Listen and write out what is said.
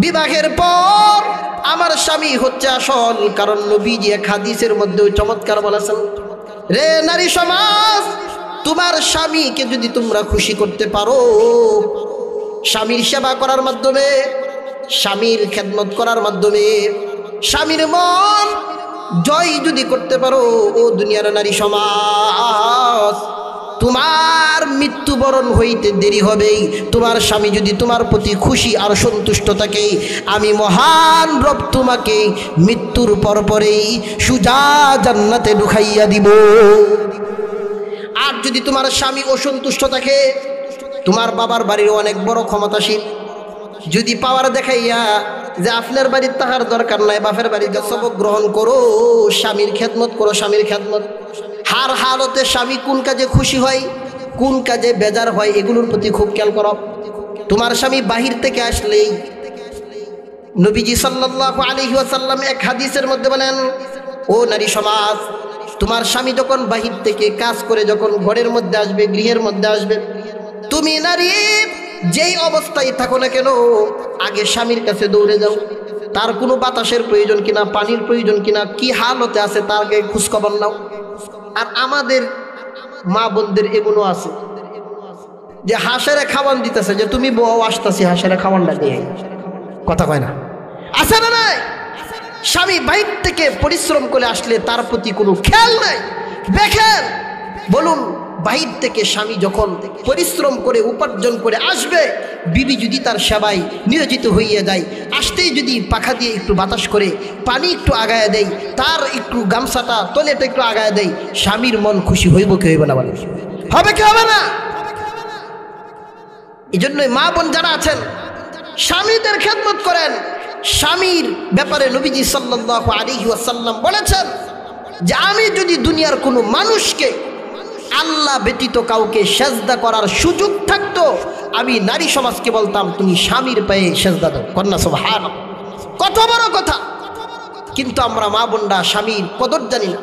বিবাহের পর আমার স্বামী হচ্ছে আসল। কারণ নবীজি এক হাদিসের মধ্যে চমৎকার বলেছেন, রে নারী সমাজ, তোমার স্বামীকে যদি তোমরা খুশি করতে পারো, স্বামীর সেবা করার মাধ্যমে, স্বামীর খেদমত করার মাধ্যমে, স্বামীর মন জয় যদি করতে পারো, ও দুনিয়ার নারী সমাজ, তোমার মৃত্যুবরণ হইতে দেরি হবেই। তোমার স্বামী যদি তোমার প্রতি খুশি আর সন্তুষ্ট থাকে, আমি মহান রব তোমাকে মৃত্যুর পরেই সুজা জান্নাতে ঢুকাইয়া দিব। আর যদি তোমার স্বামী অসন্তুষ্ট থাকে, তোমার বাবার বাড়ির অনেক বড় ক্ষমতাশীল, যদি পাওয়ার দেখাইয়া যে আপনার বাড়ির তাহার দরকার নাই, বাপের বাড়িতে সবক গ্রহণ করো, স্বামীর খেদমত করো, স্বামীর খেদমত, হার হালতে স্বামী কোন কাজে খুশি হয়, কোন কাজে বেজার হয়, এগুলোর প্রতি খুব খেয়াল করো। তোমার স্বামী বাহির থেকে আসলেই, নবীজি সাল্লাল্লাহু আলাইহি ওয়াসাল্লাম এক হাদিসের মধ্যে বলেন, ও নারী সমাজ, তোমার স্বামী যখন বাহির থেকে কাজ করে যখন ঘরের মধ্যে আসবে, গৃহের মধ্যে আসবে, তুমি নারী যেই অবস্থায় থাকো না কেন, আগে স্বামীর কাছে দৌড়ে যাও। তার কোনো বাতাসের প্রয়োজন কিনা, পানির প্রয়োজন কিনা, কি হালতে আছে তার আগে খোঁজখবর নাও। আর আমাদের মা বোনদের এমনও আছে যে হাঁসেরা খাওয়ান দিতেছে, যে তুমি বউ আসতেছি হাঁসেরা খাওয়ানটা দিয়ে, কথা কয় না, আছে না নাই? স্বামী বাইর থেকে পরিশ্রম করে আসলে তার প্রতি কোনো খেয়াল নাই, দেখেন। বলুন, বাহির থেকে স্বামী যখন পরিশ্রম করে উপার্জন করে আসবে, বিবি যদি তার সেবায় নিয়োজিত হইয়া যায়, আসতেই যদি পাখা দিয়ে একটু বাতাস করে, পানি একটু আগায় দেয়, তার একটু গামছাটা তলেটা একটু আগায় দেয়, স্বামীর মন খুশি হইব কি হইব না? বলে হবে কি হবে না? এই জন্যই মা বোন যারা আছেন, স্বামীদের খেদমত করেন। স্বামীর ব্যাপারে নবীজি সাল্লাল্লাহু আলাইহি ওয়াসাল্লাম বলেছেন যে আমি যদি দুনিয়ার কোনো মানুষকে আল্লাহ ব্যতীত কাউকে সেজদা করার সুযোগ থাকতো, আমি নারী সমাজকে বলতাম তুমি স্বামীর পায়ে সেজদা দাও। কন্যা সুবহানাল্লাহ, কত বড় কথা। কিন্তু আমরা মা বোনরা স্বামীর কদর জানি না।